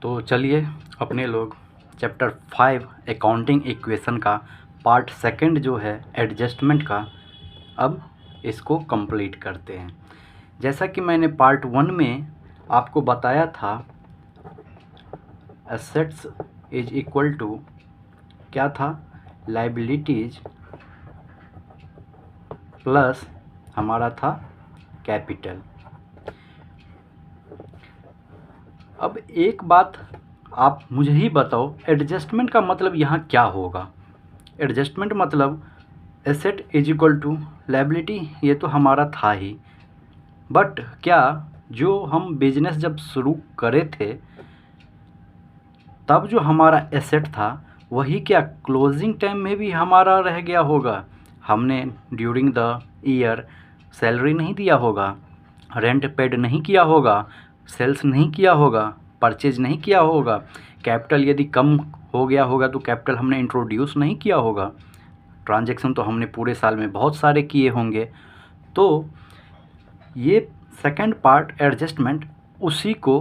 तो चलिए अपने लोग चैप्टर 5 अकाउंटिंग इक्वेशन का पार्ट सेकंड जो है एडजस्टमेंट का, अब इसको कंप्लीट करते हैं। जैसा कि मैंने पार्ट 1 में आपको बताया था, एसेट्स इज इक्वल टू क्या था, लायबिलिटीज प्लस हमारा था कैपिटल। अब एक बात आप मुझे ही बताओ, एडजस्टमेंट का मतलब यहाँ क्या होगा। एडजस्टमेंट मतलब asset is equal to liability, ये तो हमारा था ही, बट क्या जो हम बिजनेस जब शुरू करे थे तब जो हमारा एसेट था वही क्या क्लोजिंग टाइम में भी हमारा रह गया होगा। हमने ड्यूरिंग द ईयर सैलरी नहीं दिया होगा, रेंट पेड नहीं किया होगा, सेल्स नहीं किया होगा, परचेज नहीं किया होगा, कैपिटल यदि कम हो गया होगा तो कैपिटल हमने इंट्रोड्यूस नहीं किया होगा, ट्रांजैक्शन तो हमने पूरे साल में बहुत सारे किए होंगे। तो ये सेकंड पार्ट एडजस्टमेंट उसी को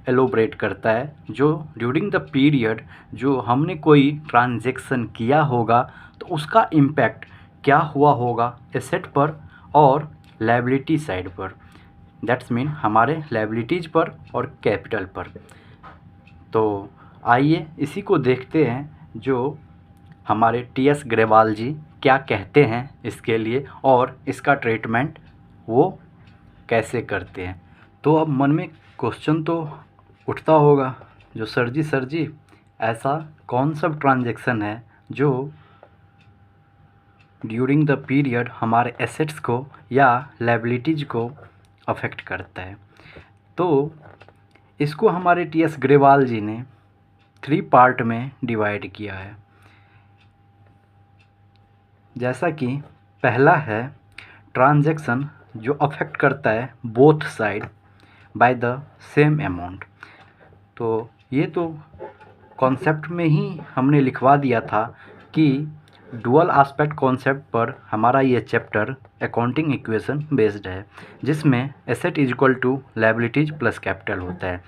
एलोबरेट करता है, जो ड्यूरिंग द पीरियड जो हमने कोई ट्रांजैक्शन किया होगा तो उसका इम्पैक्ट क्या हुआ होगा एसेट पर और लायबिलिटी साइड पर, दैट्स मीन हमारे लायबिलिटीज़ पर और कैपिटल पर। तो आइए इसी को देखते हैं जो हमारे टी.एस. ग्रेवाल जी क्या कहते हैं इसके लिए और इसका ट्रीटमेंट वो कैसे करते हैं। तो अब मन में क्वेश्चन तो उठता होगा, जो सर जी ऐसा कौन सा ट्रांजैक्शन है जो ड्यूरिंग द पीरियड हमारे एसेट्स को या लायबिलिटीज़ को अफेक्ट करता है। तो इसको हमारे टी.एस. ग्रेवाल जी ने 3 पार्ट में डिवाइड किया है। जैसा कि पहला है ट्रांजैक्शन जो अफेक्ट करता है both side by the same amount. तो ये तो कॉन्सेप्ट में ही हमने लिखवा दिया था कि डुअल एस्पेक्ट कॉन्सेप्ट पर हमारा ये चैप्टर अकाउंटिंग इक्वेशन बेस्ड है, जिसमें asset is equal to liabilities plus capital होता है।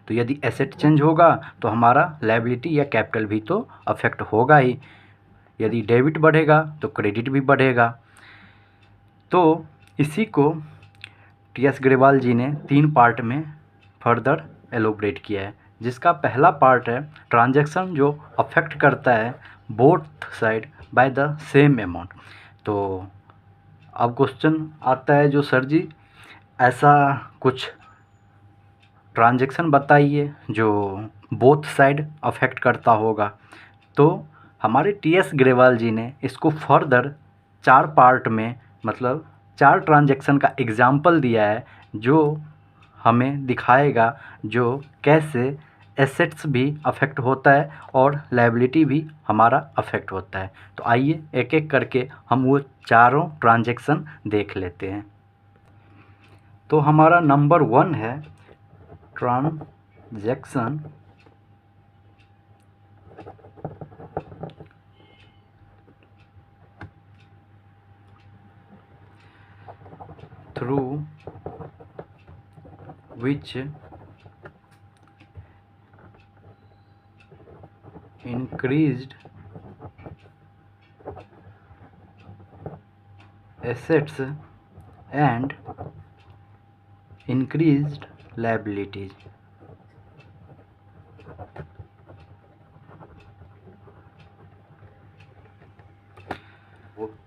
तो यदि एसेट चेंज होगा तो हमारा लायबिलिटी या कैपिटल भी तो अफेक्ट होगा ही, यदि डेबिट बढ़ेगा तो क्रेडिट भी बढ़ेगा। तो इसी को टी.एस. ग्रेवाल जी ने 3 पार्ट में फर्दर एलोबरेट किया है, जिसका पहला पार्ट है ट्रांजैक्शन जो अफेक्ट करता है both side by the same amount. तो अब क्वेश्चन आता है, जो सर जी ऐसा कुछ ट्रांजैक्शन बताइए जो बोथ साइड अफेक्ट करता होगा। तो हमारे टी.एस. ग्रेवाल जी ने इसको फर्दर 4 पार्ट में, मतलब 4 ट्रांजैक्शन का एग्जाम्पल दिया है, जो हमें दिखाएगा जो कैसे एसेट्स भी अफेक्ट होता है और लायबिलिटी भी हमारा अफेक्ट होता है। तो आइए एक एक करके हम वो चारों ट्रांजैक्शन देख लेते हैं। तो हमारा नंबर 1 है transaction through which increased assets and increased liabilities।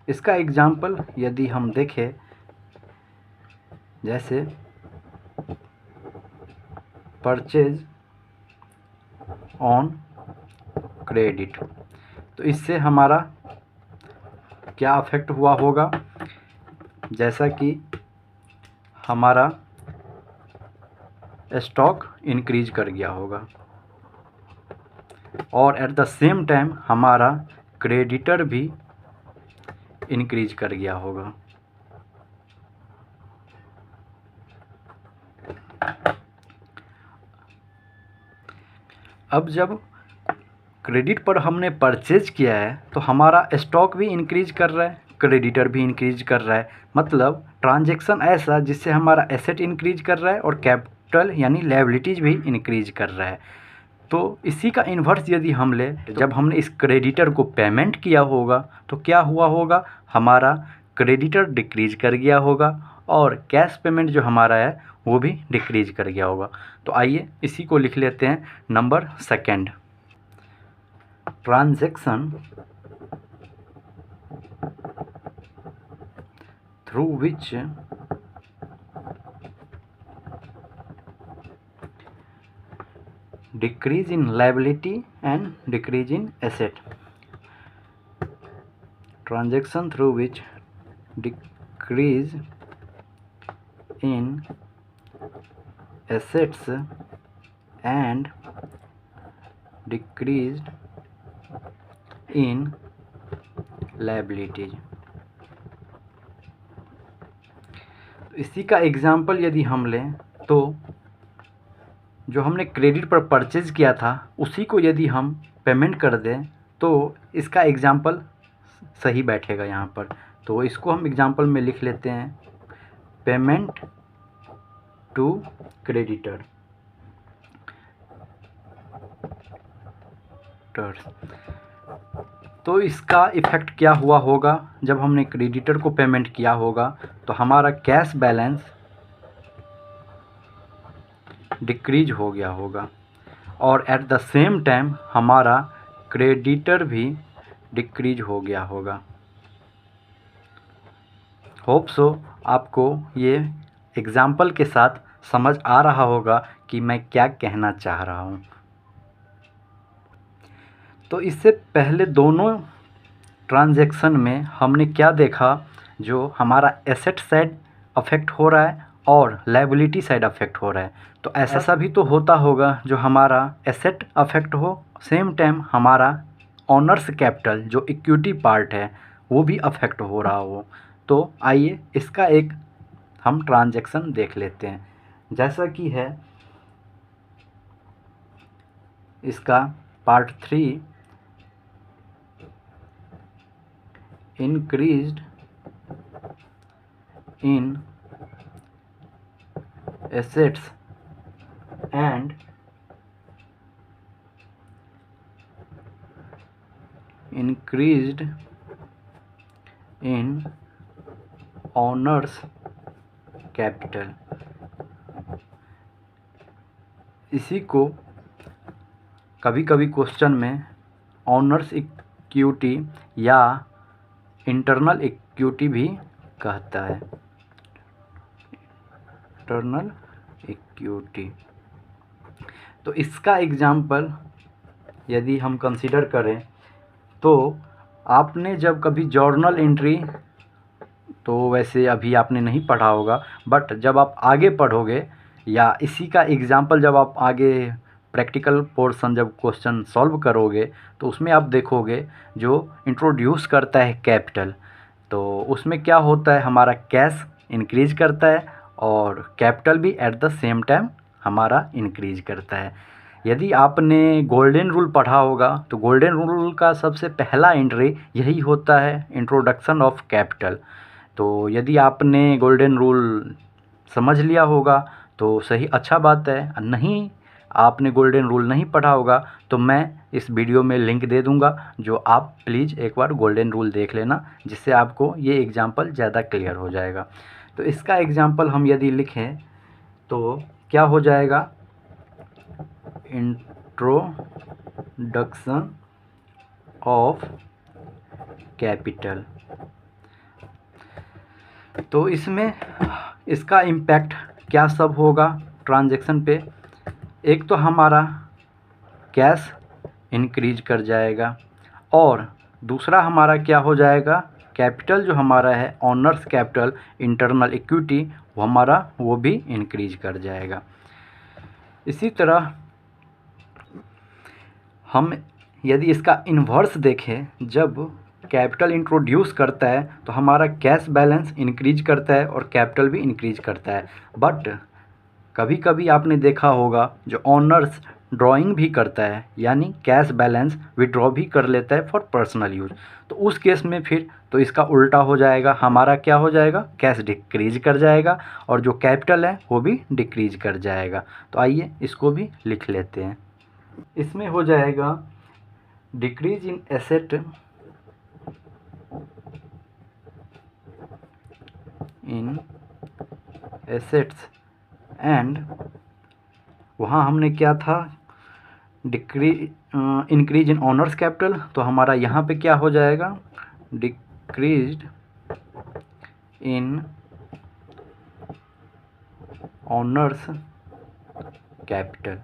इसका एग्जाम्पल यदि हम देखें, जैसे परचेज ऑन क्रेडिट, तो इससे हमारा क्या अफेक्ट हुआ होगा, जैसा कि हमारा स्टॉक इंक्रीज कर गया होगा और एट द सेम टाइम हमारा क्रेडिटर भी इंक्रीज कर गया होगा। अब जब क्रेडिट पर हमने परचेज किया है तो हमारा स्टॉक भी इंक्रीज कर रहा है, क्रेडिटर भी इंक्रीज कर रहा है, मतलब ट्रांजैक्शन ऐसा जिससे हमारा एसेट इंक्रीज कर रहा है और कैपिटल यानी लायबिलिटीज़ भी इंक्रीज कर रहा है। तो इसी का इन्वर्स यदि हम ले, जब हमने इस क्रेडिटर को पेमेंट किया होगा तो क्या हुआ होगा, हमारा क्रेडिटर डिक्रीज कर गया होगा और कैश पेमेंट जो हमारा है वो भी डिक्रीज कर गया होगा। तो आइए इसी को लिख लेते हैं। Number second, transaction through which decrease in liability and decrease in asset. Transaction through which decrease in assets and decrease in liabilities. इसी का एग्जाम्पल यदि हम लें तो जो हमने क्रेडिट पर परचेज किया था उसी को यदि हम पेमेंट कर दें तो इसका एग्जाम्पल सही बैठेगा यहाँ पर। तो इसको हम एग्जाम्पल में लिख लेते हैं, पेमेंट टू क्रेडिटर। तो इसका इफ़ेक्ट क्या हुआ होगा, जब हमने क्रेडिटर को पेमेंट किया होगा तो हमारा कैश बैलेंस डिक्रीज हो गया होगा और एट द सेम टाइम हमारा क्रेडिटर भी डिक्रीज हो गया होगा। होप सो आपको ये एग्जाम्पल के साथ समझ आ रहा होगा कि मैं क्या कहना चाह रहा हूँ। तो इससे पहले दोनों ट्रांजैक्शन में हमने क्या देखा, जो हमारा एसेट साइड अफेक्ट हो रहा है और लायबिलिटी साइड अफेक्ट हो रहा है। तो ऐसा भी तो होता होगा जो हमारा एसेट अफेक्ट हो, सेम टाइम हमारा ऑनर्स कैपिटल जो इक्विटी पार्ट है वो भी अफेक्ट हो रहा हो। तो आइए इसका एक हम ट्रांजैक्शन देख लेते हैं। जैसा कि है इसका part 3, increased in assets and increased in owners capital। इसी को कभी कभी क्वेश्चन में ओनर्स इक्विटी या इंटरनल इक्विटी भी कहता है, इंटरनल इक्विटी। तो इसका एग्जाम्पल यदि हम कंसीडर करें तो आपने जब कभी जर्नल एंट्री, तो वैसे अभी आपने नहीं पढ़ा होगा, बट जब आप आगे पढ़ोगे या इसी का एग्जाम्पल जब आप आगे प्रैक्टिकल पोर्शन जब क्वेश्चन सॉल्व करोगे तो उसमें आप देखोगे जो इंट्रोड्यूस करता है कैपिटल, तो उसमें क्या होता है, हमारा कैश इंक्रीज करता है और कैपिटल भी एट द सेम टाइम हमारा इंक्रीज करता है। यदि आपने गोल्डन रूल पढ़ा होगा तो गोल्डन रूल का सबसे पहला एंट्री यही होता है, इंट्रोडक्शन ऑफ कैपिटल। तो यदि आपने गोल्डन रूल समझ लिया होगा तो सही, अच्छा बात है। नहीं आपने गोल्डन रूल नहीं पढ़ा होगा तो मैं इस वीडियो में लिंक दे दूंगा, जो आप प्लीज़ एक बार गोल्डन रूल देख लेना, जिससे आपको ये एग्जाम्पल ज़्यादा क्लियर हो जाएगा। तो इसका एग्जाम्पल हम यदि लिखें तो क्या हो जाएगा, इंट्रोडक्शन ऑफ कैपिटल। तो इसमें इसका इम्पैक्ट क्या सब होगा ट्रांजैक्शन पे, एक तो हमारा कैश इंक्रीज कर जाएगा और दूसरा हमारा क्या हो जाएगा, कैपिटल जो हमारा है ऑनर्स कैपिटल इंटरनल इक्विटी वो हमारा वो भी इंक्रीज कर जाएगा। इसी तरह हम यदि इसका इन्वर्स देखें, जब कैपिटल इंट्रोड्यूस करता है तो हमारा कैश बैलेंस इंक्रीज करता है और कैपिटल भी इंक्रीज करता है। बट कभी कभी आपने देखा होगा जो ऑनर्स ड्राइंग भी करता है, यानी कैश बैलेंस विड्रॉ भी कर लेता है फॉर पर्सनल यूज, तो उस केस में फिर तो इसका उल्टा हो जाएगा, हमारा क्या हो जाएगा, कैश डिक्रीज कर जाएगा और जो कैपिटल है वो भी डिक्रीज कर जाएगा। तो आइए इसको भी लिख लेते हैं। इसमें हो जाएगा डिक्रीज इन एसेट्स एंड वहाँ हमने क्या था, इंक्रीज इन ऑनर्स कैपिटल, तो हमारा यहाँ पे क्या हो जाएगा, डिक्रीज्ड इन ऑनर्स कैपिटल।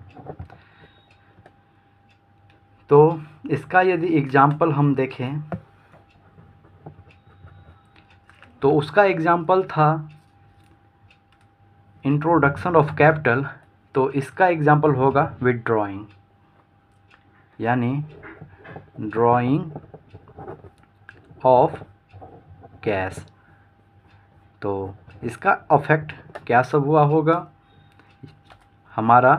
तो इसका यदि एग्जाम्पल हम देखें तो उसका एग्जाम्पल था इंट्रोडक्शन ऑफ कैपिटल, तो इसका एग्जाम्पल होगा विदड्रॉइंग, यानी ड्राइंग ऑफ कैश। तो इसका अफेक्ट क्या सब हुआ होगा, हमारा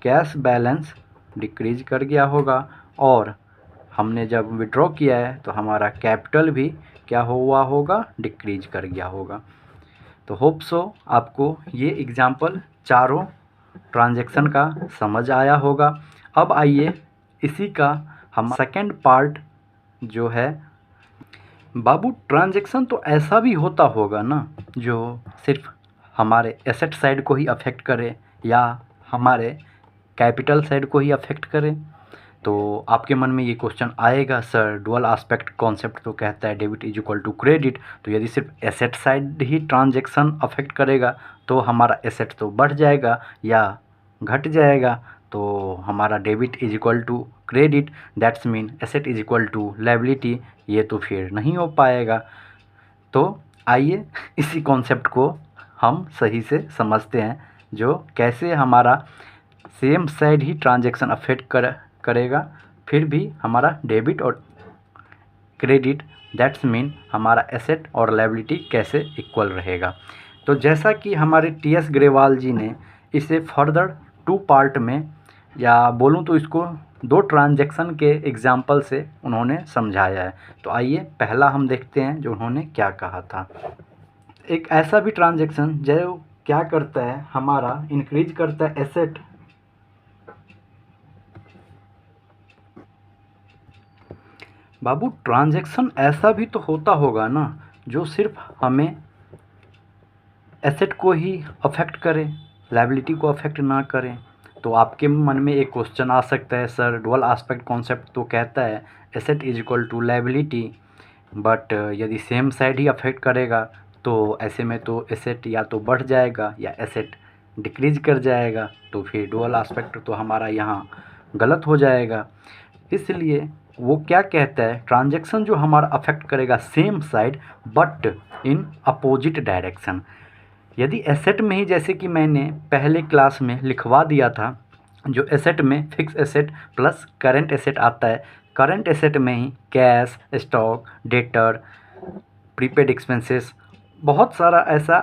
कैश बैलेंस डिक्रीज कर गया होगा और हमने जब विड्रॉ किया है तो हमारा कैपिटल भी क्या हुआ होगा, डिक्रीज कर गया होगा। तो होप सो आपको ये एग्जाम्पल चारों ट्रांजैक्शन का समझ आया होगा। अब आइए इसी का हम सेकंड पार्ट जो है, बाबू ट्रांजैक्शन तो ऐसा भी होता होगा ना जो सिर्फ हमारे एसेट साइड को ही अफेक्ट करे या हमारे कैपिटल साइड को ही अफेक्ट करे। तो आपके मन में ये क्वेश्चन आएगा, सर डुअल एस्पेक्ट कॉन्सेप्ट तो कहता है debit is equal to credit, तो यदि सिर्फ एसेट साइड ही ट्रांजैक्शन अफेक्ट करेगा तो हमारा एसेट तो बढ़ जाएगा या घट जाएगा, तो हमारा debit is equal to credit, that's mean asset is equal to liability, ये तो फिर नहीं हो पाएगा। तो आइए इसी कॉन्सेप्ट को हम सही से समझते हैं, जो कैसे हमारा सेम साइड ही ट्रांजैक्शन अफेक्ट करेगा, फिर भी हमारा डेबिट और क्रेडिट दैट्स मीन हमारा एसेट और लायबिलिटी कैसे इक्वल रहेगा। तो जैसा कि हमारे टी.एस. ग्रेवाल जी ने इसे फर्दर 2 पार्ट में, या बोलूं तो इसको 2 ट्रांजैक्शन के एग्जाम्पल से उन्होंने समझाया है। तो आइए पहला हम देखते हैं जो उन्होंने क्या कहा था। एक ऐसा भी ट्रांजैक्शन जो क्या करता है, हमारा इंक्रीज करता है एसेट बाबू ट्रांजैक्शन ऐसा भी तो होता होगा ना जो सिर्फ हमें एसेट को ही अफेक्ट करे, लायबिलिटी को अफेक्ट ना करें। तो आपके मन में एक क्वेश्चन आ सकता है, सर डुअल एस्पेक्ट कॉन्सेप्ट तो कहता है asset is equal to liability, but यदि सेम साइड ही अफेक्ट करेगा तो ऐसे में तो एसेट या तो बढ़ जाएगा या एसेट डिक्रीज कर जाएगा, तो फिर डुअल एस्पेक्ट तो हमारा यहाँ गलत हो जाएगा। इसलिए वो क्या कहता है, ट्रांजैक्शन जो हमारा अफेक्ट करेगा same side but in opposite direction. यदि एसेट में ही, जैसे कि मैंने पहले क्लास में लिखवा दिया था, जो एसेट में fix asset plus current asset आता है, करंट एसेट में ही cash, stock, debtor, prepaid expenses, बहुत सारा ऐसा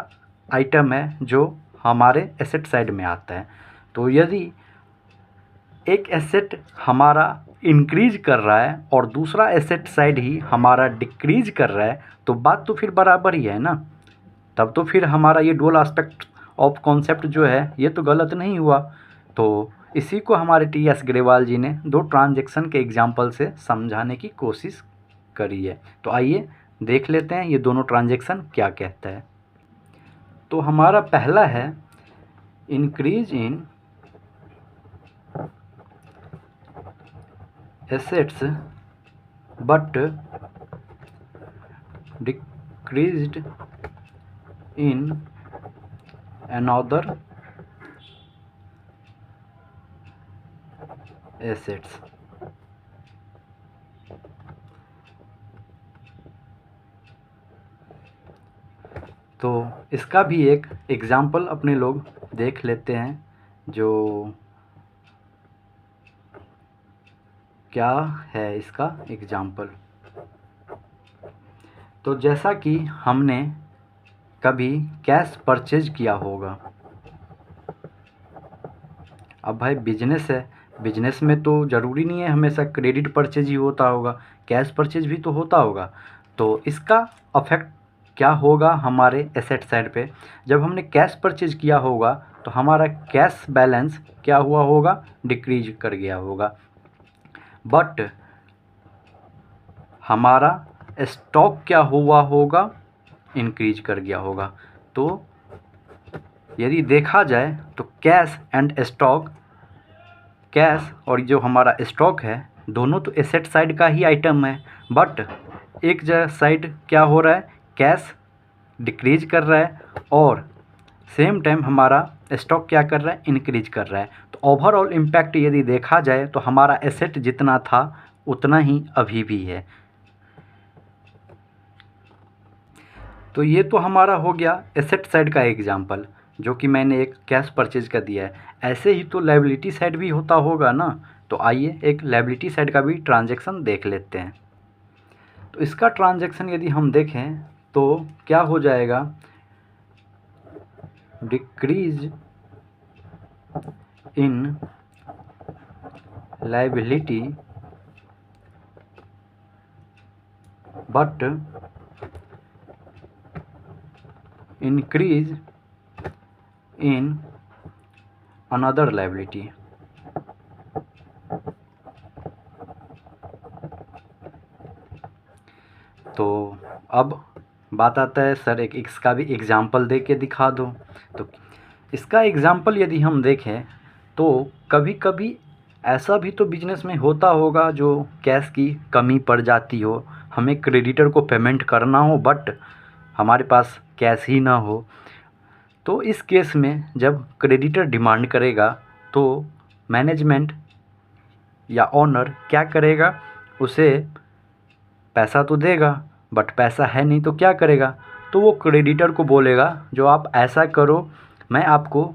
आइटम है जो हमारे एसेट साइड में आता है। तो यदि एक एसेट हमारा इंक्रीज कर रहा है और दूसरा एसेट साइड ही हमारा डिक्रीज कर रहा है, तो बात तो फिर बराबर ही है ना, तब तो फिर हमारा ये डुअल एस्पेक्ट ऑफ कॉन्सेप्ट जो है ये तो गलत नहीं हुआ। तो इसी को हमारे टी.एस. ग्रेवाल जी ने 2 ट्रांजैक्शन के एग्जाम्पल से समझाने की कोशिश करी है। तो आइए देख लेते हैं ये दोनों ट्रांजैक्शन क्या कहता है। तो हमारा पहला है increase in assets but decreased in another assets. तो इसका भी एक एग्जाम्पल अपने लोग देख लेते हैं, जो क्या है इसका एग्जाम्पल। तो जैसा कि हमने कभी कैश परचेज किया होगा, अब भाई बिजनेस है, बिजनेस में तो ज़रूरी नहीं है हमेशा क्रेडिट परचेज ही होता होगा, कैश परचेज भी तो होता होगा। तो इसका अफेक्ट क्या होगा हमारे एसेट साइड पे, जब हमने कैश परचेज किया होगा तो हमारा कैश बैलेंस क्या हुआ होगा, डिक्रीज कर गया होगा। बट हमारा स्टॉक क्या हुआ होगा, इंक्रीज कर गया होगा। तो यदि देखा जाए तो कैश एंड स्टॉक, कैश और जो हमारा स्टॉक है दोनों तो एसेट साइड का ही आइटम है, बट एक जगह साइड क्या हो रहा है, कैश डिक्रीज कर रहा है और सेम टाइम हमारा स्टॉक क्या कर रहा है, इंक्रीज कर रहा है। तो ओवरऑल इम्पैक्ट यदि देखा जाए तो हमारा एसेट जितना था उतना ही अभी भी है। तो ये तो हमारा हो गया एसेट साइड का एग्जांपल, जो कि मैंने एक कैश परचेज का दिया है। ऐसे ही तो लायबिलिटी साइड भी होता होगा ना। तो आइए एक लायबिलिटी साइड का भी ट्रांजैक्शन देख लेते हैं। तो इसका ट्रांजैक्शन यदि हम देखें तो क्या हो जाएगा, decrease in liability but increase in another liability. तो अब बात आता है सर एक इसका भी एग्जाम्पल दे के दिखा दो। तो इसका एग्जाम्पल यदि हम देखें तो कभी कभी ऐसा भी तो बिजनेस में होता होगा जो कैश की कमी पड़ जाती हो, हमें क्रेडिटर को पेमेंट करना हो बट हमारे पास कैश ही ना हो। तो इस केस में जब क्रेडिटर डिमांड करेगा तो मैनेजमेंट या ओनर क्या करेगा, उसे पैसा तो देगा बट पैसा है नहीं तो क्या करेगा, तो वो क्रेडिटर को बोलेगा जो आप ऐसा करो, मैं आपको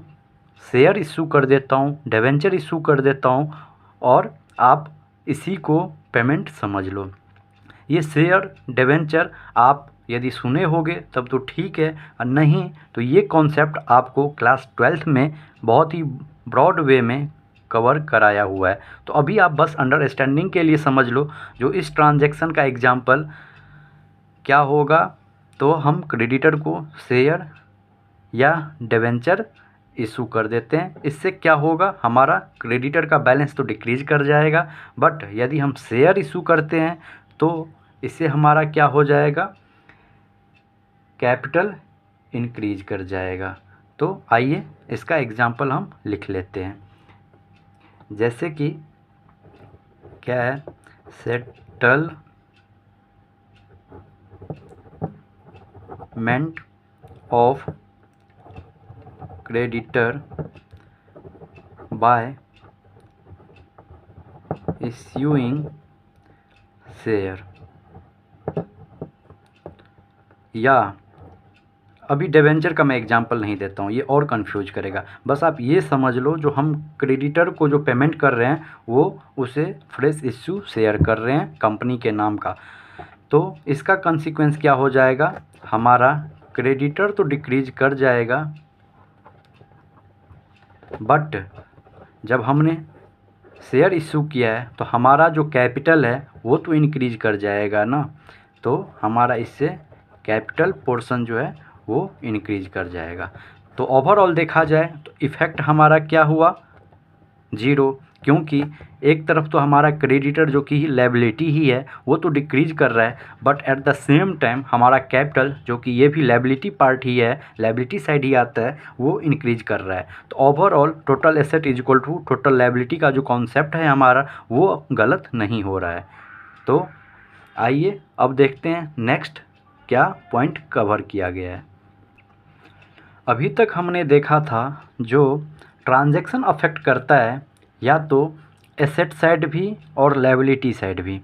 शेयर इशू कर देता हूँ, डिबेंचर इशू कर देता हूँ और आप इसी को पेमेंट समझ लो। ये शेयर डिबेंचर आप यदि सुने होगे तब तो ठीक है, और नहीं तो ये कॉन्सेप्ट आपको क्लास 12th में बहुत ही ब्रॉड वे में कवर कराया हुआ है। तो अभी आप बस अंडरस्टैंडिंग के लिए समझ लो जो इस ट्रांजैक्शन का एग्जांपल क्या होगा। तो हम क्रेडिटर को शेयर या डिबेंचर इशू कर देते हैं, इससे क्या होगा, हमारा क्रेडिटर का बैलेंस तो डिक्रीज कर जाएगा, बट यदि हम शेयर इशू करते हैं तो इससे हमारा क्या हो जाएगा, कैपिटल इंक्रीज कर जाएगा। तो आइए इसका एग्जांपल हम लिख लेते हैं। जैसे कि क्या है, settlement of creditor by issuing share, या अभी डिबेंचर का मैं एग्जांपल नहीं देता हूँ, ये और कंफ्यूज करेगा। बस आप ये समझ लो जो हम क्रेडिटर को जो पेमेंट कर रहे हैं वो उसे फ्रेश इश्यू शेयर कर रहे हैं कंपनी के नाम का। तो इसका कंसिक्वेंस क्या हो जाएगा, हमारा क्रेडिटर तो डिक्रीज कर जाएगा बट जब हमने शेयर इशू किया है तो हमारा जो कैपिटल है वो तो इंक्रीज कर जाएगा ना। तो हमारा इससे कैपिटल पोर्शन जो है वो इंक्रीज कर जाएगा। तो ओवरऑल देखा जाए तो इफ़ेक्ट हमारा क्या हुआ, ज़ीरो, क्योंकि एक तरफ तो हमारा क्रेडिटर जो कि लायबिलिटी ही है वो तो डिक्रीज कर रहा है, but at the same time हमारा कैपिटल जो कि ये भी लायबिलिटी पार्ट ही है, लायबिलिटी साइड ही आता है, वो इंक्रीज कर रहा है। तो overall total asset is equal to total liability का जो कॉन्सेप्ट है हमारा वो गलत नहीं हो रहा है। तो आइए अब देखते हैं नेक्स्ट क्या पॉइंट कवर किया गया है। अभी तक हमने देखा था जो ट्रांजैक्शन अफेक्ट करता है या तो एसेट साइड भी और लायबिलिटी साइड भी।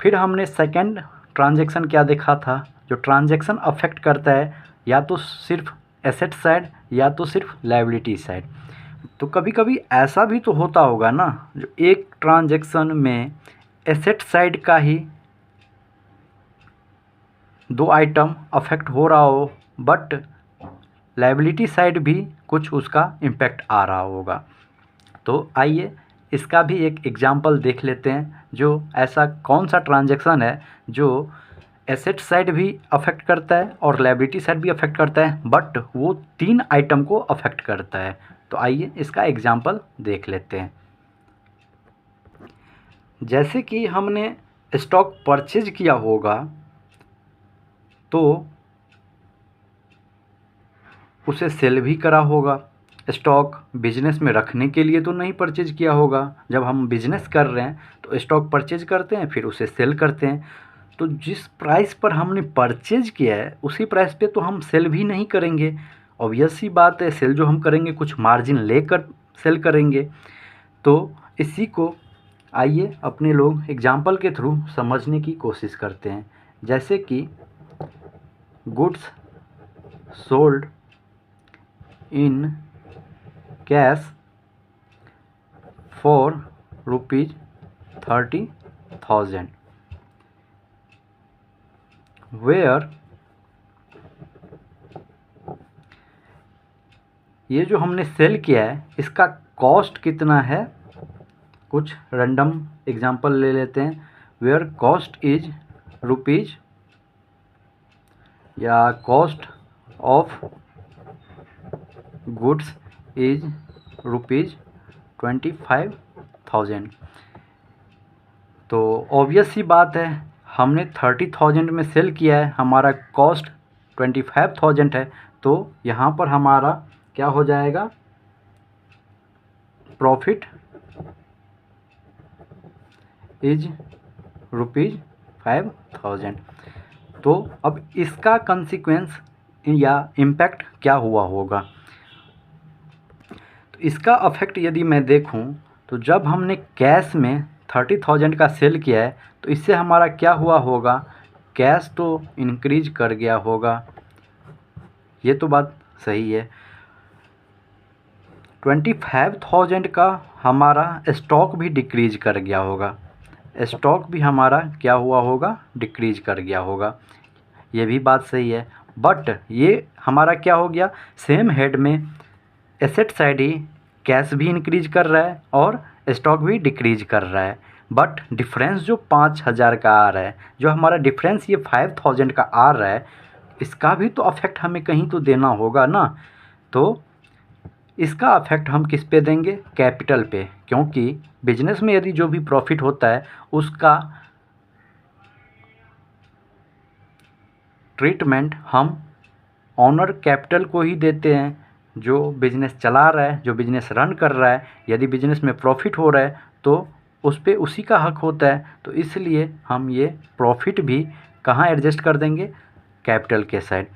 फिर हमने सेकंड ट्रांजैक्शन क्या देखा था, जो ट्रांजैक्शन अफेक्ट करता है या तो सिर्फ एसेट साइड या तो सिर्फ लायबिलिटी साइड। तो कभी कभी ऐसा भी तो होता होगा ना जो एक ट्रांजैक्शन में एसेट साइड का ही दो आइटम अफेक्ट हो रहा हो बट लायबिलिटी साइड भी कुछ उसका इम्पैक्ट आ रहा होगा। तो आइए इसका भी एक एग्जांपल देख लेते हैं, जो ऐसा कौन सा ट्रांजैक्शन है जो एसेट साइड भी अफेक्ट करता है और लायबिलिटी साइड भी अफेक्ट करता है, बट वो 3 आइटम को अफेक्ट करता है। तो आइए इसका एग्जांपल देख लेते हैं। जैसे कि हमने स्टॉक परचेज किया होगा तो उसे सेल भी करा होगा। स्टॉक बिजनेस में रखने के लिए तो नहीं परचेज किया होगा। जब हम बिजनेस कर रहे हैं तो स्टॉक परचेज करते हैं, फिर उसे सेल करते हैं। तो जिस प्राइस पर हमने परचेज किया है उसी प्राइस पे तो हम सेल भी नहीं करेंगे। ऑब्वियस सी बात है, सेल जो हम करेंगे कुछ मार्जिन लेकर सेल करेंगे। तो इसी को आइए अपने लोग एग्जाम्पल के थ्रू समझने की कोशिश करते हैं। जैसे कि goods sold in cash for ₹30,000 where ये जो हमने सेल किया है इसका कॉस्ट कितना है। कुछ रैंडम एग्जांपल ले लेते हैं। वेयर कॉस्ट इज रुपीज़ या कॉस्ट ऑफ गुड्स इज ₹25,000। तो ऑब्वियस सी बात है, हमने 30,000 में सेल किया है, हमारा कॉस्ट 25,000 है। तो यहाँ पर हमारा क्या हो जाएगा, प्रॉफिट इज ₹5,000। तो अब इसका कंसिक्वेंस या इम्पैक्ट क्या हुआ होगा। तो इसका अफेक्ट यदि मैं देखूं तो जब हमने कैश में 30,000 का सेल किया है तो इससे हमारा क्या हुआ होगा, कैश तो इंक्रीज कर गया होगा, ये तो बात सही है। 25,000 का हमारा स्टॉक भी डिक्रीज कर गया होगा, स्टॉक भी हमारा क्या हुआ होगा, डिक्रीज कर गया होगा, ये भी बात सही है। बट ये हमारा क्या हो गया, सेम हेड में एसेट साइड ही कैश भी इंक्रीज कर रहा है और स्टॉक भी डिक्रीज कर रहा है। बट डिफरेंस जो 5,000 का आ रहा है, जो हमारा डिफरेंस ये 5,000 का आ रहा है, इसका भी तो अफेक्ट हमें कहीं तो देना होगा ना। तो इसका अफेक्ट हम किस पे देंगे, कैपिटल पे, क्योंकि बिजनेस में यदि जो भी प्रॉफिट होता है उसका ट्रीटमेंट हम ऑनर कैपिटल को ही देते हैं, जो बिज़नेस चला रहा है, जो बिज़नेस रन कर रहा है। यदि बिज़नेस में प्रॉफिट हो रहा है तो उस पे उसी का हक होता है। तो इसलिए हम ये प्रॉफिट भी कहाँ एडजस्ट कर देंगे, कैपिटल के साइड।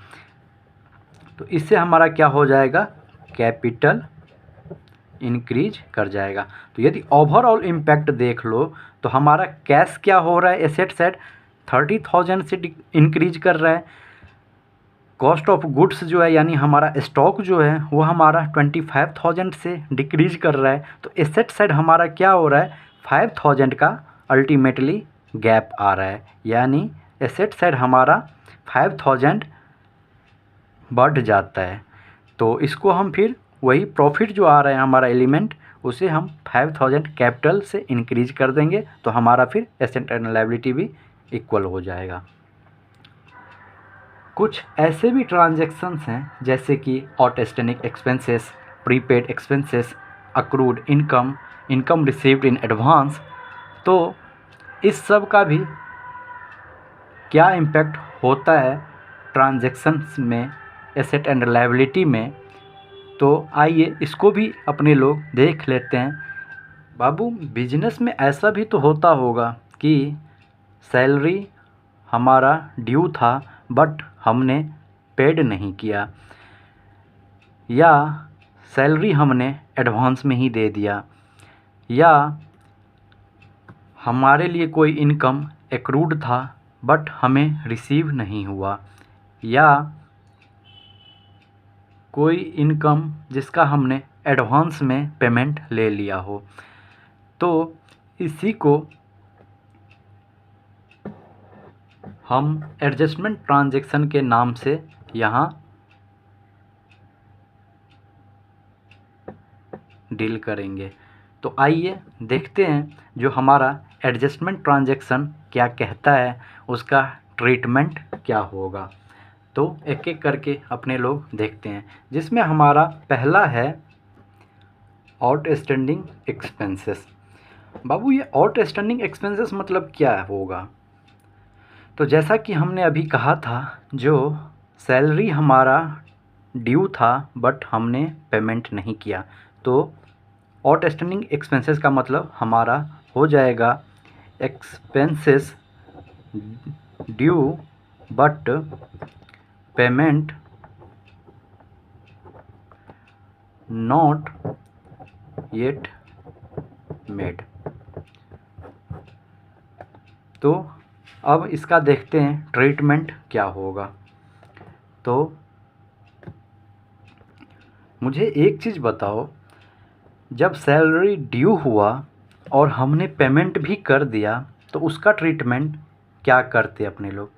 तो इससे हमारा क्या हो जाएगा, कैपिटल इंक्रीज कर जाएगा। तो यदि ओवरऑल इम्पैक्ट देख लो तो हमारा कैश क्या हो रहा है, एसेट साइड 30,000 से इंक्रीज कर रहा है। कॉस्ट ऑफ गुड्स जो है यानी हमारा स्टॉक जो है वो हमारा 25,000 से डिक्रीज कर रहा है। तो एसेट साइड हमारा क्या हो रहा है, 5,000 का अल्टीमेटली गैप आ रहा है, यानी एसेट साइड हमारा 5,000 बढ़ जाता है। तो इसको हम फिर वही प्रॉफिट जो आ रहा है हमारा एलिमेंट, उसे हम 5,000 कैपिटल से इंक्रीज कर देंगे। तो हमारा फिर एसेट एंड लायबिलिटी भी इक्वल हो जाएगा। कुछ ऐसे भी ट्रांजैक्शंस हैं जैसे कि outstanding expenses, prepaid expenses, accrued income, income received in advance. तो इस सब का भी क्या इम्पैक्ट होता है ट्रांजैक्शंस में, एसेट एंड लायबिलिटी में। तो आइए इसको भी अपने लोग देख लेते हैं। बाबू, बिजनेस में ऐसा भी तो होता होगा कि सैलरी हमारा ड्यू था बट हमने पेड नहीं किया, या सैलरी हमने एडवांस में ही दे दिया, या हमारे लिए कोई इनकम एक्रूड था बट हमें रिसीव नहीं हुआ, या कोई इनकम जिसका हमने एडवांस में पेमेंट ले लिया हो। तो इसी को हम एडजस्टमेंट ट्रांजैक्शन के नाम से यहाँ डील करेंगे। तो आइए देखते हैं जो हमारा एडजस्टमेंट ट्रांजैक्शन क्या कहता है, उसका ट्रीटमेंट क्या होगा। तो एक एक करके अपने लोग देखते हैं, जिसमें हमारा पहला है आउटस्टैंडिंग एक्सपेंसेस। बाबू ये आउटस्टैंडिंग एक्सपेंसेस मतलब क्या होगा? तो जैसा कि हमने अभी कहा था, जो सैलरी हमारा ड्यू था बट हमने पेमेंट नहीं किया, तो आउटस्टैंडिंग एक्सपेंसेस का मतलब हमारा हो जाएगा expenses due but payment not yet made. तो अब इसका देखते हैं ट्रीटमेंट क्या होगा। तो मुझे एक चीज़ बताओ, जब सैलरी ड्यू हुआ और हमने पेमेंट भी कर दिया तो उसका ट्रीटमेंट क्या करते अपने लोग?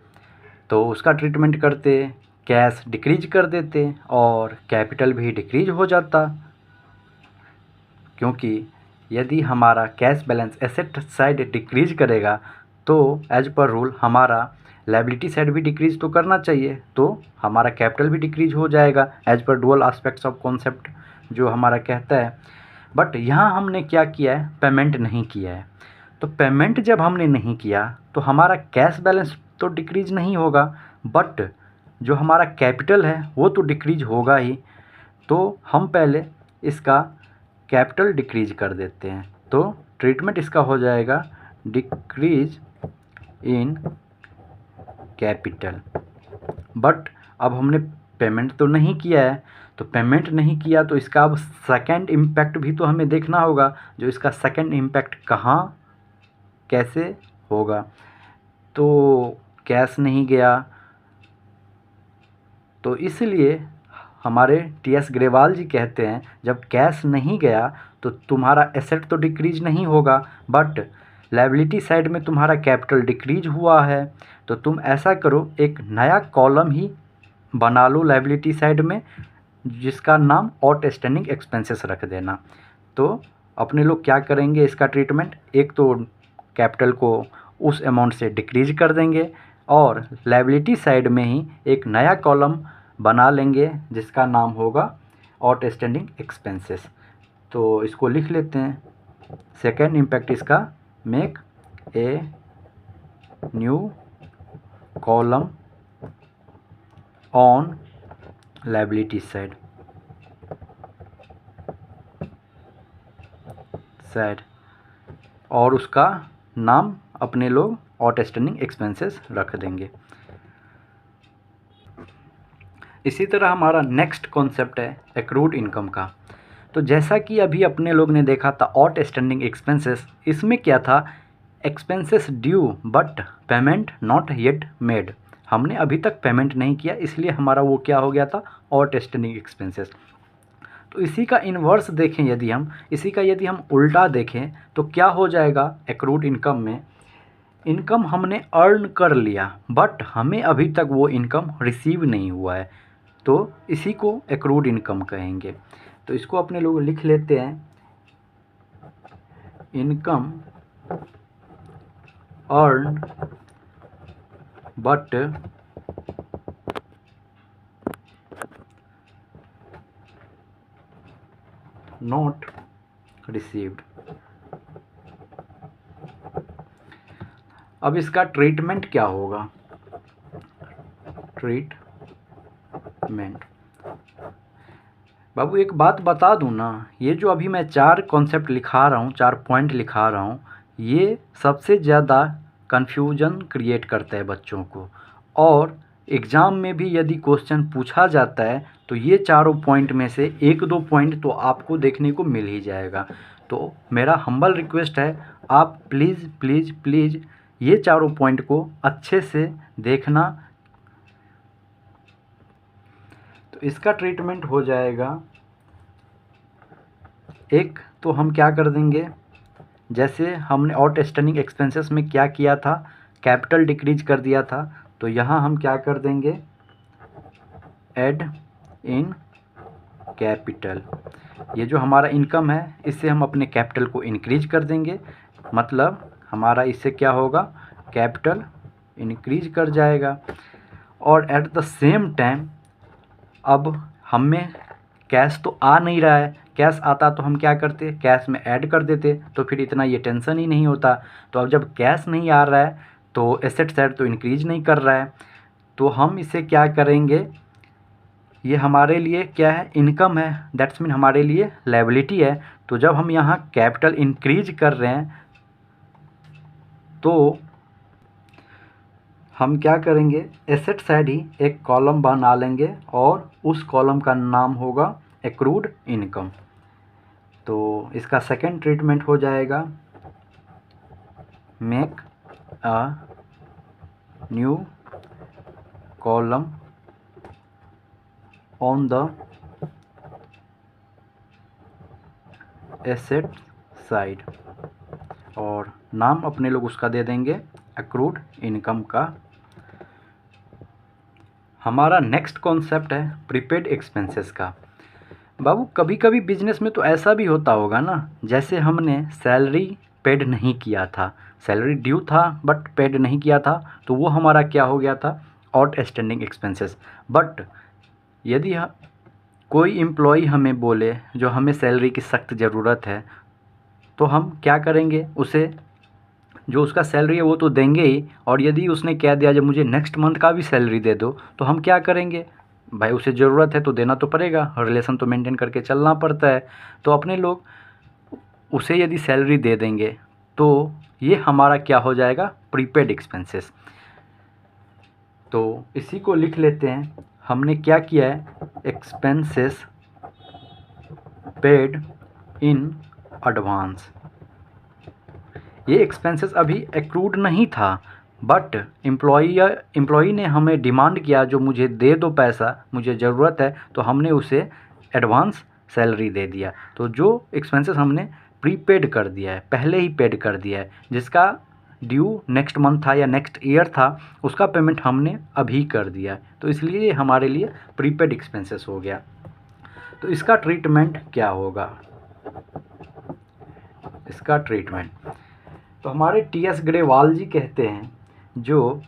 तो उसका ट्रीटमेंट करते कैश डिक्रीज कर देते और कैपिटल भी डिक्रीज हो जाता, क्योंकि यदि हमारा cash balance asset side decrease करेगा तो एज पर रूल हमारा लायबिलिटी साइड भी डिक्रीज तो करना चाहिए, तो हमारा कैपिटल भी डिक्रीज हो जाएगा as per dual aspects of concept जो हमारा कहता है। बट यहाँ हमने क्या किया है, पेमेंट नहीं किया है। तो पेमेंट जब हमने नहीं किया तो हमारा कैश बैलेंस तो डिक्रीज नहीं होगा, बट जो हमारा कैपिटल है वो तो डिक्रीज होगा ही। तो हम पहले इसका कैपिटल डिक्रीज कर देते हैं, तो ट्रीटमेंट इसका हो जाएगा डिक्रीज इन कैपिटल। बट अब हमने पेमेंट तो नहीं किया है, तो पेमेंट नहीं किया तो इसका अब सेकंड इम्पैक्ट भी तो हमें देखना होगा, जो इसका सेकंड इम्पैक्ट कहाँ कैसे होगा। तो कैश नहीं गया, तो इसलिए हमारे टी.एस. ग्रेवाल जी कहते हैं जब कैश नहीं गया तो तुम्हारा एसेट तो डिक्रीज नहीं होगा, बट लायबिलिटी साइड में तुम्हारा कैपिटल डिक्रीज हुआ है। तो तुम ऐसा करो, एक नया कॉलम ही बना लो लायबिलिटी साइड में, जिसका नाम आउटस्टैंडिंग एक्सपेंसेस रख देना। तो अपने लोग क्या करेंगे इसका ट्रीटमेंट, एक तो कैपिटल को उस अमाउंट से डिक्रीज कर देंगे और लायबिलिटी साइड में ही एक नया कॉलम बना लेंगे जिसका नाम होगा आउटस्टैंडिंग एक्सपेंसेस। तो इसको लिख लेते हैं। सेकेंड इम्पैक्ट इसका, make a new column on liability side और उसका नाम अपने लोग आउटस्टैंडिंग एक्सपेंसेस रख देंगे। इसी तरह हमारा नेक्स्ट कॉन्सेप्ट है एक्रूड इनकम का। तो जैसा कि अभी अपने लोग ने देखा था आउटस्टैंडिंग एक्सपेंसेस, इसमें क्या था, expenses due but payment not yet made. हमने अभी तक पेमेंट नहीं किया, इसलिए हमारा वो क्या हो गया था, आउटस्टैंडिंग एक्सपेंसेस। तो इसी का इन्वर्स देखें, यदि हम उल्टा देखें तो क्या हो जाएगा, एक्रूड इनकम में इनकम हमने अर्न कर लिया बट हमें अभी तक वो इनकम रिसीव नहीं हुआ है, तो इसी को एक्रूड इनकम कहेंगे। तो इसको अपने लोग लिख लेते हैं, income earn but not received. अब इसका ट्रीटमेंट क्या होगा, ट्रीटमेंट बाबू एक बात बता दूं ना, ये जो अभी मैं 4 कॉन्सेप्ट लिखा रहा हूँ, 4 पॉइंट लिखा रहा हूँ, ये सबसे ज़्यादा कन्फ्यूजन क्रिएट करता है बच्चों को। और एग्ज़ाम में भी यदि क्वेश्चन पूछा जाता है तो ये चारों पॉइंट में से 1-2 पॉइंट तो आपको देखने को मिल ही जाएगा। तो मेरा हम्बल रिक्वेस्ट है, आप प्लीज़ प्लीज़ प्लीज़ ये चारों पॉइंट को अच्छे से देखना। तो इसका ट्रीटमेंट हो जाएगा, एक तो हम क्या कर देंगे, जैसे हमने आउटस्टैंडिंग एक्सपेंसेस में क्या किया था, कैपिटल डिक्रीज कर दिया था, तो यहाँ हम क्या कर देंगे, ऐड इन कैपिटल। ये जो हमारा इनकम है इससे हम अपने कैपिटल को इंक्रीज कर देंगे, मतलब हमारा इससे क्या होगा, कैपिटल इंक्रीज कर जाएगा। और एट द सेम टाइम अब हमें कैश तो आ नहीं रहा है, कैश आता तो हम क्या करते, कैश में ऐड कर देते, तो फिर इतना ये टेंशन ही नहीं होता। तो अब जब कैश नहीं आ रहा है तो एसेट साइड तो इंक्रीज नहीं कर रहा है, तो हम इसे क्या करेंगे, ये हमारे लिए क्या है, इनकम है, दैट्स मीन हमारे लिए लायबिलिटी है। तो जब हम यहाँ कैपिटल इंक्रीज कर रहे हैं तो हम क्या करेंगे, एसेट साइड ही एक कॉलम बना लेंगे और उस कॉलम का नाम होगा एक्रूड इनकम। तो इसका सेकंड ट्रीटमेंट हो जाएगा make a new column on the asset side, और नाम अपने लोग उसका दे देंगे एक्रूड इनकम का। हमारा नेक्स्ट कॉन्सेप्ट है प्रीपेड एक्सपेंसेस का। बाबू कभी कभी बिजनेस में तो ऐसा भी होता होगा ना, जैसे हमने सैलरी पेड नहीं किया था, सैलरी ड्यू था बट पेड नहीं किया था, तो वो हमारा क्या हो गया था, आउटस्टैंडिंग एक्सपेंसेस। बट यदि कोई एम्प्लॉय हमें बोले जो हमें सैलरी की सख्त ज़रूरत है, तो हम क्या करेंगे, उसे जो उसका सैलरी है वो तो देंगे ही, और यदि उसने कह दिया जब मुझे नेक्स्ट मंथ का भी सैलरी दे दो, तो हम क्या करेंगे, भाई उसे ज़रूरत है तो देना तो पड़ेगा, रिलेशन तो मेंटेन करके चलना पड़ता है। तो अपने लोग उसे यदि सैलरी दे देंगे तो ये हमारा क्या हो जाएगा, प्रीपेड एक्सपेंसेस। तो इसी को लिख लेते हैं, हमने क्या किया है, एक्सपेंसेस पेड इन एडवांस। ये एक्सपेंसेस अभी एक्रूड नहीं था, बट एम्प्लॉई ने हमें डिमांड किया जो मुझे दे दो पैसा, मुझे ज़रूरत है, तो हमने उसे एडवांस सैलरी दे दिया। तो जो एक्सपेंसेस हमने प्रीपेड कर दिया है, पहले ही पेड कर दिया है, जिसका ड्यू नेक्स्ट मंथ था या नेक्स्ट ईयर था, उसका पेमेंट हमने अभी कर दिया है, तो इसलिए ये हमारे लिए प्रीपेड एक्सपेंसेस हो गया। तो इसका ट्रीटमेंट क्या होगा, इसका ट्रीटमेंट तो हमारे टी.एस. ग्रेवाल जी कहते हैं, जो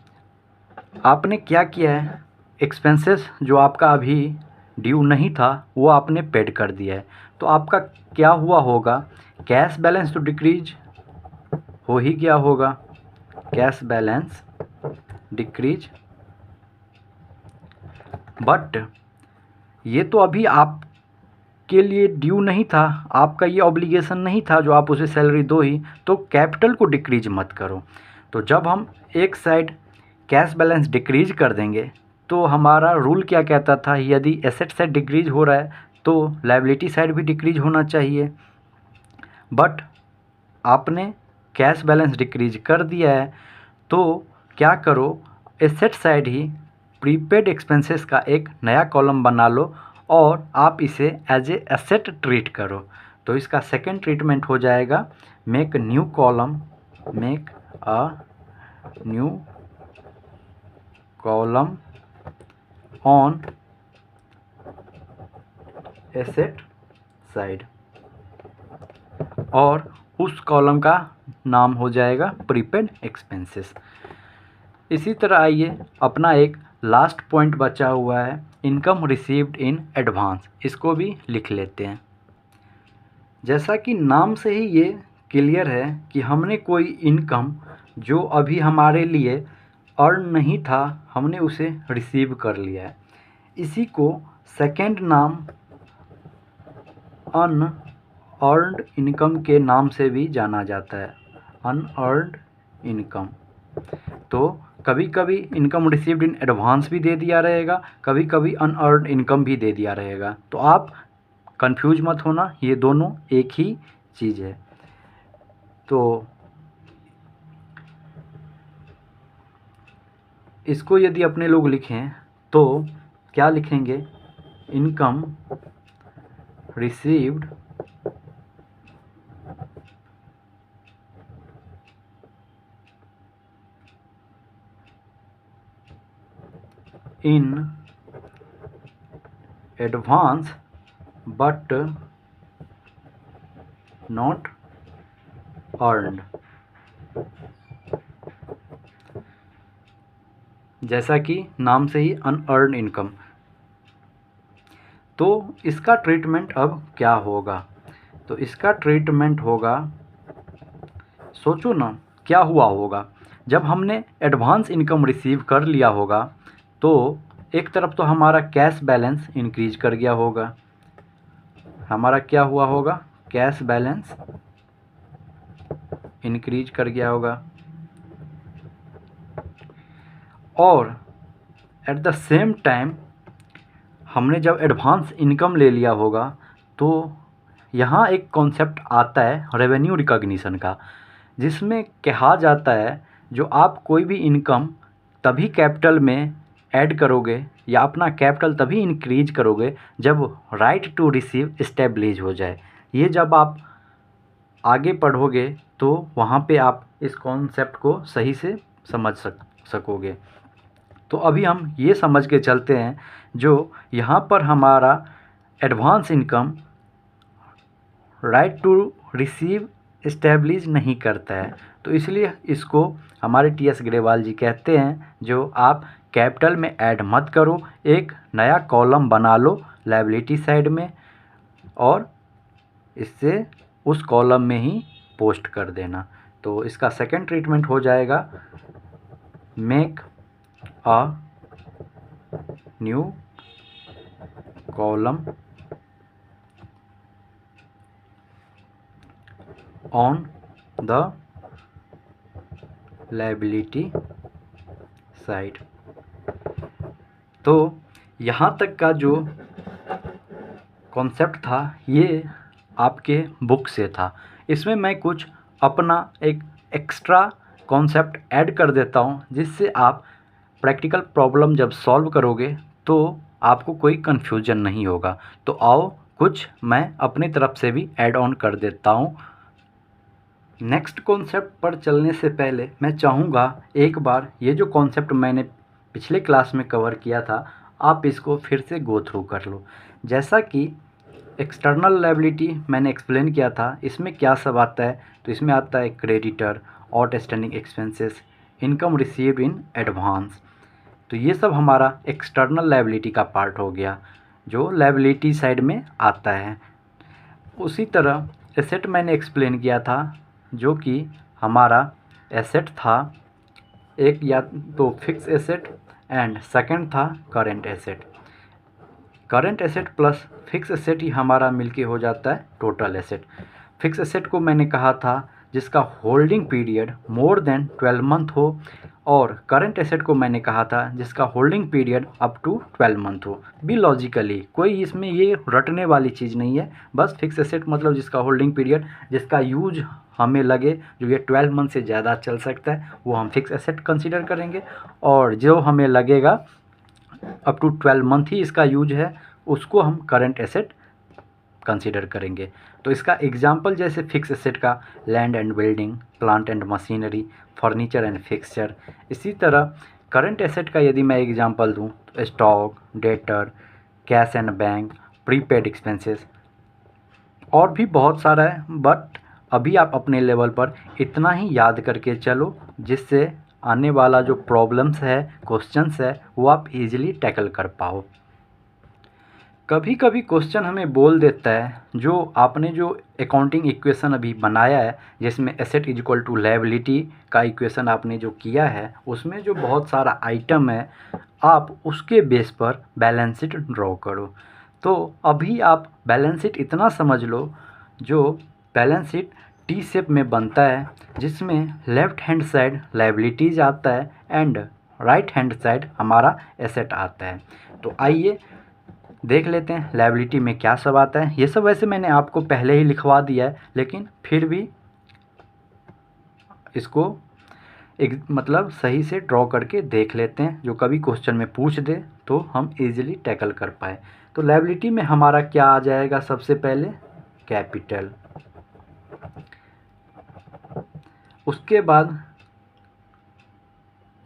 आपने क्या किया है, एक्सपेंसेस जो आपका अभी ड्यू नहीं था वो आपने पेड कर दिया है, तो आपका क्या हुआ होगा, कैश बैलेंस तो डिक्रीज हो ही गया होगा, कैश बैलेंस डिक्रीज, बट ये तो अभी आप के लिए ड्यू नहीं था, आपका ये ऑब्लिगेशन नहीं था जो आप उसे सैलरी दो ही, तो कैपिटल को डिक्रीज मत करो। तो जब हम एक साइड कैश बैलेंस डिक्रीज कर देंगे, तो हमारा रूल क्या कहता था, यदि एसेट साइड डिक्रीज हो रहा है तो लायबिलिटी साइड भी डिक्रीज होना चाहिए, बट आपने कैश बैलेंस डिक्रीज कर दिया है, तो क्या करो, एसेट साइड ही प्रीपेड एक्सपेंसेस का एक नया कॉलम बना लो और आप इसे एज ए एसेट ट्रीट करो। तो इसका सेकंड ट्रीटमेंट हो जाएगा make new column, make a new column on asset side, और उस कॉलम का नाम हो जाएगा प्रीपेड एक्सपेंसेस। इसी तरह आइए अपना एक लास्ट पॉइंट बचा हुआ है, इनकम रिसीव्ड इन एडवांस, इसको भी लिख लेते हैं। जैसा कि नाम से ही ये क्लियर है कि हमने कोई इनकम जो अभी हमारे लिए अर्न नहीं था, हमने उसे रिसीव कर लिया है। इसी को सेकंड नाम अनअर्न्ड इनकम के नाम से भी जाना जाता है, अनअर्न्ड इनकम। तो कभी कभी इनकम रिसीव्ड इन एडवांस भी दे दिया रहेगा, कभी कभी अनअर्न्ड इनकम भी दे दिया रहेगा, तो आप कंफ्यूज मत होना, ये दोनों एक ही चीज़ है। तो इसको यदि अपने लोग लिखें तो क्या लिखेंगे, income received in advance but not earned, जैसा कि नाम से ही अनअर्न इनकम। तो इसका ट्रीटमेंट अब क्या होगा? तो इसका ट्रीटमेंट होगा, सोचो ना क्या हुआ होगा जब हमने एडवांस इनकम रिसीव कर लिया होगा। तो एक तरफ तो हमारा कैश बैलेंस इंक्रीज कर गया होगा, हमारा क्या हुआ होगा, कैश बैलेंस इंक्रीज कर गया होगा, और एट द सेम टाइम हमने जब एडवांस इनकम ले लिया होगा तो यहाँ एक कॉन्सेप्ट आता है रेवेन्यू रिकॉग्निशन का, जिसमें कहा जाता है जो आप कोई भी इनकम तभी कैपिटल में ऐड करोगे या अपना कैपिटल तभी इंक्रीज करोगे जब राइट टू रिसीव इस्टेब्लिश हो जाए। ये जब आप आगे पढ़ोगे तो वहाँ पे आप इस कॉन्सेप्ट को सही से समझ सकोगे। तो अभी हम ये समझ के चलते हैं जो यहाँ पर हमारा advance income right to receive establish नहीं करता है, तो इसलिए इसको हमारे टीएस ग्रेवाल जी कहते हैं जो आप कैपिटल में ऐड मत करो, एक नया कॉलम बना लो लायबिलिटी साइड में और इससे उस कॉलम में ही पोस्ट कर देना। तो इसका सेकंड ट्रीटमेंट हो जाएगा make a new column on the liability side. तो यहाँ तक का जो कॉन्सेप्ट था ये आपके बुक से था, इसमें मैं कुछ अपना एक एक्स्ट्रा कॉन्सेप्ट ऐड कर देता हूँ जिससे आप प्रैक्टिकल प्रॉब्लम जब सॉल्व करोगे तो आपको कोई कन्फ्यूजन नहीं होगा। तो आओ कुछ मैं अपनी तरफ से भी ऐड ऑन कर देता हूँ। नेक्स्ट कॉन्सेप्ट पर चलने से पहले मैं चाहूँगा एक बार ये जो कॉन्सेप्ट मैंने पिछले क्लास में कवर किया था आप इसको फिर से गो थ्रू कर लो। जैसा कि एक्सटर्नल लायबिलिटी मैंने एक्सप्लेन किया था, इसमें क्या सब आता है, तो इसमें आता है creditor, outstanding expenses, income received in advance. तो ये सब हमारा एक्सटर्नल लायबिलिटी का पार्ट हो गया जो लायबिलिटी साइड में आता है। उसी तरह एसेट मैंने एक्सप्लेन किया था जो कि हमारा एसेट था एक या तो फिक्स एसेट एंड सेकंड था current asset. Current asset plus fix asset ही हमारा मिलके हो जाता है टोटल एसेट। फिक्स एसेट को मैंने कहा था जिसका holding period more than 12 month हो, और करेंट एसेट को मैंने कहा था जिसका holding period up to 12 month हो। भी लॉजिकली कोई इसमें ये रटने वाली चीज़ नहीं है, बस फिक्स एसेट मतलब जिसका होल्डिंग पीरियड, जिसका यूज हमें लगे जो ये 12 मंथ से ज़्यादा चल सकता है वो हम फिक्स एसेट कंसिडर करेंगे, और जो हमें लगेगा अप टू 12 मंथ ही इसका यूज है उसको हम करंट एसेट कंसीडर करेंगे। तो इसका एग्जांपल जैसे फिक्स एसेट का land and building, plant and machinery, furniture and fixture. इसी तरह करंट एसेट का यदि मैं एग्जांपल दूं तो stock, debtor, cash and bank, prepaid expenses और भी बहुत सारा है, बट अभी आप अपने लेवल पर इतना ही याद करके चलो जिससे आने वाला जो प्रॉब्लम्स है, क्वेश्चंस है वो आप इजीली टैकल कर पाओ। कभी कभी क्वेश्चन हमें बोल देता है जो आपने जो अकाउंटिंग इक्वेशन अभी बनाया है जिसमें asset is equal to liability का इक्वेशन आपने जो किया है उसमें जो बहुत सारा आइटम है आप उसके बेस पर बैलेंस शीट ड्रॉ करो। तो अभी आप बैलेंस शीट इतना समझ लो जो बैलेंस शीट टी शेप में बनता है जिसमें लेफ्ट हैंड साइड लायबिलिटीज आता है एंड राइट हैंड साइड हमारा एसेट आता है। तो आइए देख लेते हैं लायबिलिटी में क्या सब आता है। ये सब वैसे मैंने आपको पहले ही लिखवा दिया है लेकिन फिर भी इसको एक मतलब सही से ड्रॉ करके देख लेते हैं जो कभी क्वेश्चन में पूछ दे तो हम इजीली टैकल कर पाए। तो लायबिलिटी में हमारा क्या आ जाएगा, सबसे पहले कैपिटल, उसके बाद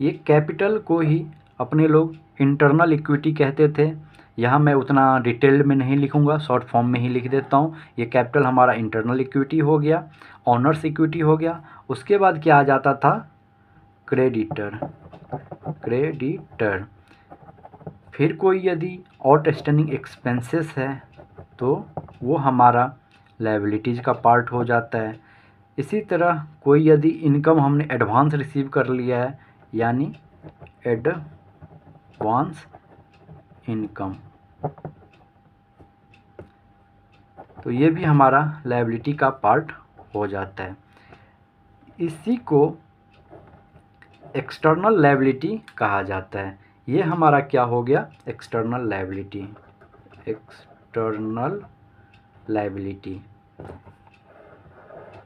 ये कैपिटल को ही अपने लोग इंटरनल इक्विटी कहते थे यहाँ मैं उतना डिटेल्ड में नहीं लिखूँगा, शॉर्ट फॉर्म में ही लिख देता हूँ। ये कैपिटल हमारा इंटरनल इक्विटी हो गया, ऑनर्स इक्विटी हो गया। उसके बाद क्या आ जाता था, क्रेडिटर। फिर कोई यदि आउटस्टैंडिंग एक्सपेंसेस है तो वो हमारा लायबिलिटीज़ का पार्ट हो जाता है। इसी तरह कोई यदि इनकम हमने एडवांस रिसीव कर लिया है, यानी एडवांस इनकम, तो ये भी हमारा लायबिलिटी का पार्ट हो जाता है। इसी को एक्सटर्नल लायबिलिटी कहा जाता है। ये हमारा क्या हो गया, एक्सटर्नल लायबिलिटी।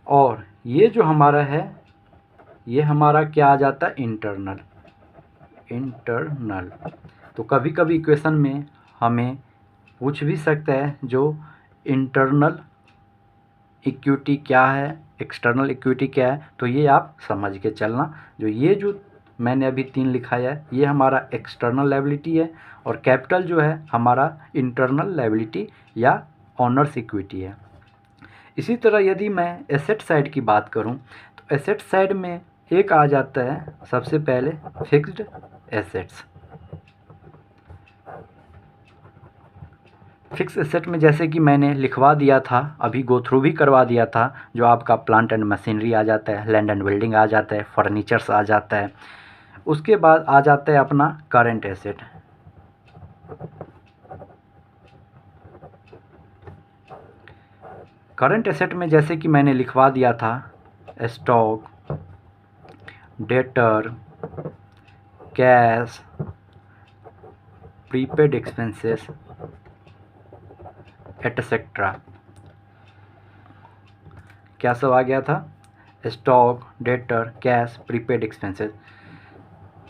और ये जो हमारा है, ये हमारा क्या आ जाता है, इंटरनल। तो कभी कभी इक्वेशन में हमें पूछ भी सकता है जो इंटरनल इक्विटी क्या है, एक्सटर्नल इक्विटी क्या है, तो ये आप समझ के चलना। जो मैंने अभी 3 लिखाया है, ये हमारा एक्सटर्नल लायबिलिटी है, और कैपिटल जो है हमारा इंटरनल लायबिलिटी या ऑनर्स इक्विटी है। इसी तरह यदि मैं एसेट साइड की बात करूं, तो एसेट साइड में एक आ जाता है सबसे पहले फिक्स्ड एसेट्स। फिक्स एसेट में जैसे कि मैंने लिखवा दिया था, अभी गो थ्रू भी करवा दिया था, जो आपका प्लांट एंड मशीनरी आ जाता है, लैंड एंड बिल्डिंग आ जाता है, फर्नीचर्स आ जाता है। उसके बाद आ जाता है अपना करंट एसेट। करंट एसेट में जैसे कि मैंने लिखवा दिया था stock, debtor, cash, prepaid expenses etcetera. क्या सब आ गया था, stock, debtor, cash, prepaid expenses.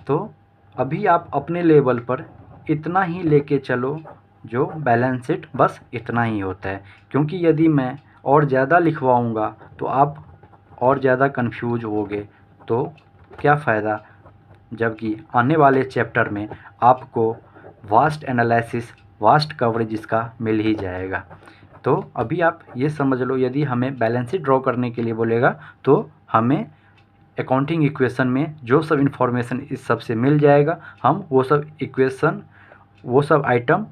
तो अभी आप अपने लेवल पर इतना ही लेके चलो, जो बैलेंस शीट बस इतना ही होता है, क्योंकि यदि मैं और ज़्यादा लिखवाऊँगा तो आप और ज़्यादा कंफ्यूज होगे, तो क्या फ़ायदा, जबकि आने वाले चैप्टर में आपको वास्ट एनालिसिस, वास्ट कवरेज इसका मिल ही जाएगा। तो अभी आप ये समझ लो, यदि हमें बैलेंस शीट ड्रॉ करने के लिए बोलेगा तो हमें अकाउंटिंग इक्वेशन में जो सब इन्फॉर्मेशन इस सब से मिल जाएगा, हम वो सब इक्वेशन, वो सब आइटम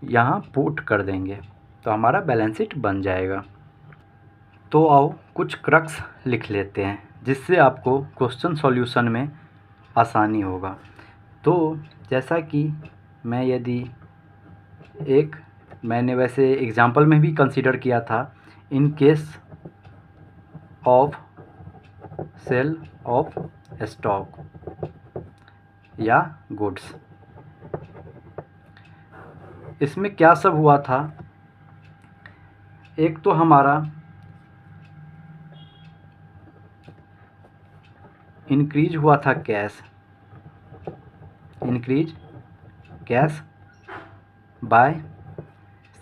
यहाँ पुट कर देंगे, तो हमारा बैलेंस शीट बन जाएगा। तो आओ कुछ क्रक्स लिख लेते हैं, जिससे आपको क्वेश्चन सॉल्यूशन में आसानी होगा। तो जैसा कि मैंने वैसे एग्जाम्पल में भी कंसीडर किया था, in case of sale of stock या गुड्स, इसमें क्या सब हुआ था, एक तो हमारा इंक्रीज हुआ था cash by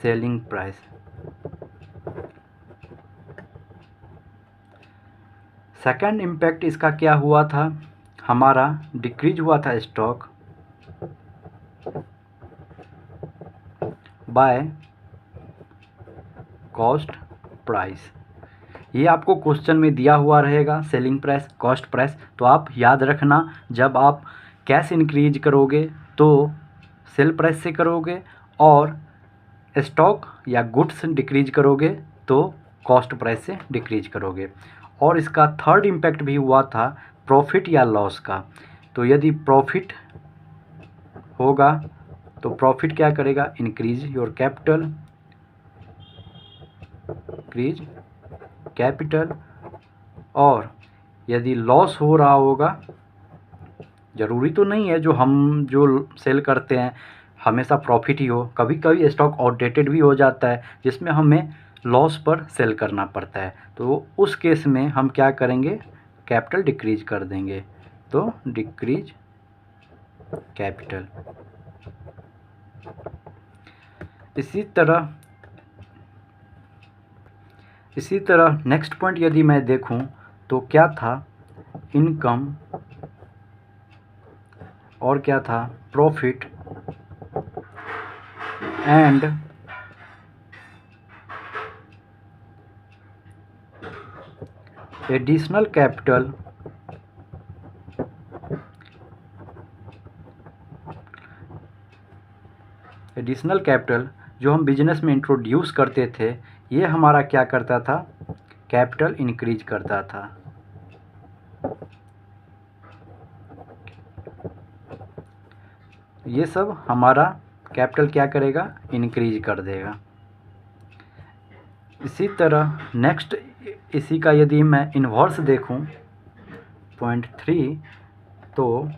selling price. Second impact इसका क्या हुआ था, हमारा डिक्रीज हुआ था स्टॉक बाय कॉस्ट प्राइस। ये आपको क्वेश्चन में दिया हुआ रहेगा, सेलिंग प्राइस, कॉस्ट प्राइस। तो आप याद रखना, जब आप कैश इंक्रीज करोगे तो सेल प्राइस से करोगे, और स्टॉक या गुड्स डिक्रीज करोगे तो कॉस्ट प्राइस से डिक्रीज करोगे। और इसका थर्ड इम्पैक्ट भी हुआ था प्रॉफिट या लॉस का। तो यदि प्रॉफिट होगा तो प्रॉफिट क्या करेगा, इंक्रीज योर कैपिटल, और यदि लॉस हो रहा होगा, ज़रूरी तो नहीं है जो सेल करते हैं हमेशा प्रॉफिट ही हो, कभी कभी स्टॉक आउटडेटेड भी हो जाता है जिसमें हमें लॉस पर सेल करना पड़ता है। तो उस केस में हम क्या करेंगे, कैपिटल डिक्रीज कर देंगे, तो डिक्रीज कैपिटल। इसी तरह नेक्स्ट पॉइंट यदि मैं देखूं तो क्या था, इनकम, और क्या था, प्रॉफिट and additional capital जो हम बिजनेस में इंट्रोड्यूस करते थे, ये हमारा क्या करता था, कैपिटल इंक्रीज करता था। ये सब हमारा कैपिटल क्या करेगा, इंक्रीज कर देगा। इसी तरह नेक्स्ट इसी का यदि मैं इन्वर्स देखूं, पॉइंट 3, तो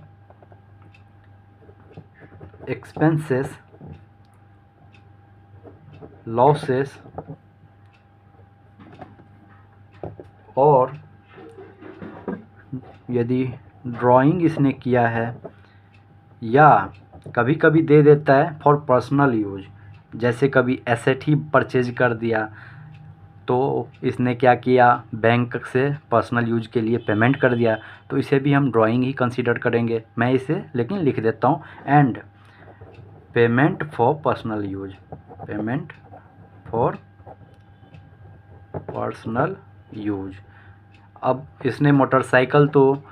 एक्सपेंसेस, लॉसेस और यदि ड्राइंग इसने किया है या कभी कभी दे देता है फॉर पर्सनल यूज, जैसे कभी एसेट ही परचेज कर दिया तो इसने क्या किया, बैंक से पर्सनल यूज के लिए पेमेंट कर दिया, तो इसे भी हम ड्राइंग ही कंसीडर करेंगे। मैं इसे लेकिन लिख देता हूँ, and payment for personal use, payment for personal use. अब इसने मोटरसाइकिल तो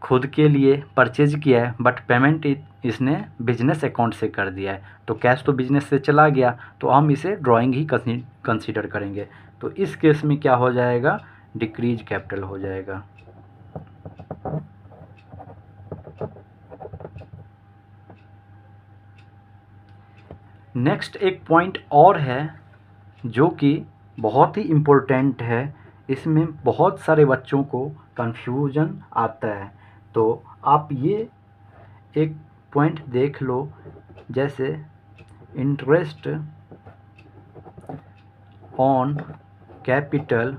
खुद के लिए परचेज किया है, बट पेमेंट इसने बिजनेस अकाउंट से कर दिया है, तो कैश तो बिजनेस से चला गया, तो हम इसे ड्राइंग ही कंसीडर करेंगे। तो इस केस में क्या हो जाएगा, डिक्रीज कैपिटल हो जाएगा। नेक्स्ट एक पॉइंट और है जो कि बहुत ही इम्पोर्टेंट है, इसमें बहुत सारे बच्चों को कंफ्यूजन आता है, तो आप ये एक पॉइंट देख लो, जैसे इंटरेस्ट ऑन कैपिटल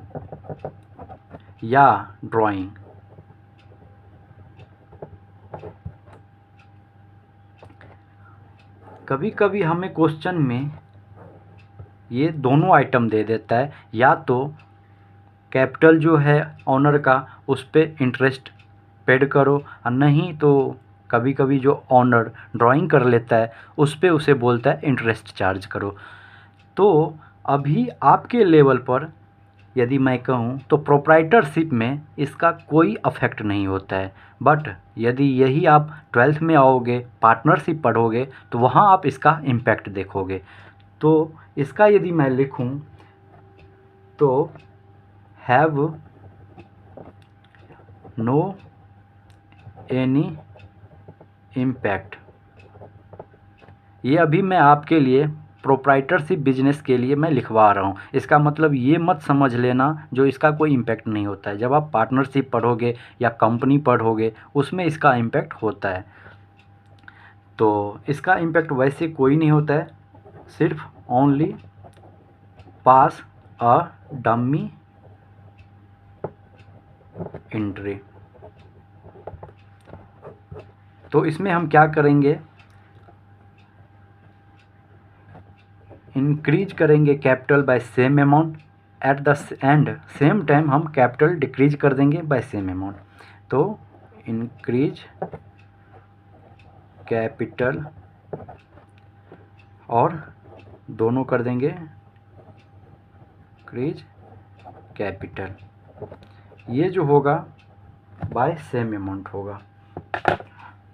या ड्राइंग। कभी कभी हमें क्वेश्चन में ये दोनों आइटम दे देता है, या तो कैपिटल जो है ऑनर का उस पर इंटरेस्ट पेड करो, और नहीं तो कभी कभी जो ऑनर ड्राइंग कर लेता है उस पर उसे बोलता है इंटरेस्ट चार्ज करो। तो अभी आपके लेवल पर यदि मैं कहूँ तो प्रोप्राइटरशिप में इसका कोई अफेक्ट नहीं होता है, बट यदि यही आप 12th में आओगे, पार्टनरशिप पढ़ोगे, तो वहाँ आप इसका इम्पैक्ट देखोगे। तो इसका यदि मैं लिखूँ तो हैव नो एनी इम्पैक्ट, ये अभी मैं आपके लिए प्रोप्राइटरशिप बिजनेस के लिए मैं लिखवा रहा हूँ। इसका मतलब ये मत समझ लेना जो इसका कोई इम्पैक्ट नहीं होता है। जब आप पार्टनरशिप पढ़ोगे या कंपनी पढ़ोगे उसमें इसका इम्पैक्ट होता है। तो इसका इम्पैक्ट वैसे कोई नहीं होता है, सिर्फ only pass a dummy entry. तो इसमें हम क्या करेंगे, इंक्रीज करेंगे capital by same amount, at the end same time हम कैपिटल डिक्रीज कर देंगे बाय सेम अमाउंट। तो इंक्रीज कैपिटल और दोनों कर देंगे इंक्रीज कैपिटल, ये जो होगा बाय सेम अमाउंट होगा।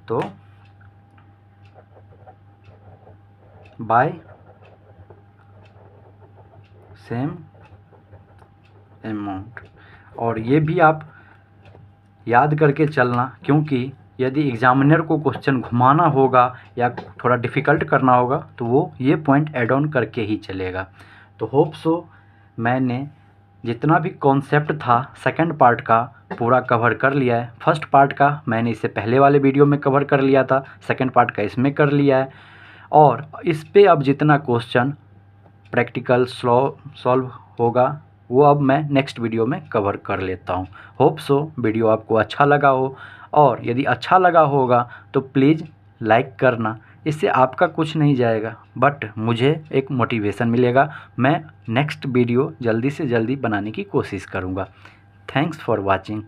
तो बाय सेम अमाउंट, और ये भी आप याद करके चलना, क्योंकि यदि एग्जामिनर को क्वेश्चन घुमाना होगा या थोड़ा डिफ़िकल्ट करना होगा तो वो ये पॉइंट ऐड ऑन करके ही चलेगा। तो होप सो मैंने जितना भी कॉन्सेप्ट था सेकंड पार्ट का पूरा कवर कर लिया है। फर्स्ट पार्ट का मैंने इससे पहले वाले वीडियो में कवर कर लिया था, सेकंड पार्ट का इसमें कर लिया है, और इस पे अब जितना क्वेश्चन प्रैक्टिकल सॉल्व होगा वो अब मैं नेक्स्ट वीडियो में कवर कर लेता हूँ। होप सो वीडियो आपको अच्छा लगा हो, और यदि अच्छा लगा होगा तो प्लीज़ लाइक करना, इससे आपका कुछ नहीं जाएगा बट मुझे एक मोटिवेशन मिलेगा। मैं नेक्स्ट वीडियो जल्दी से जल्दी बनाने की कोशिश करूँगा। Thanks for watching.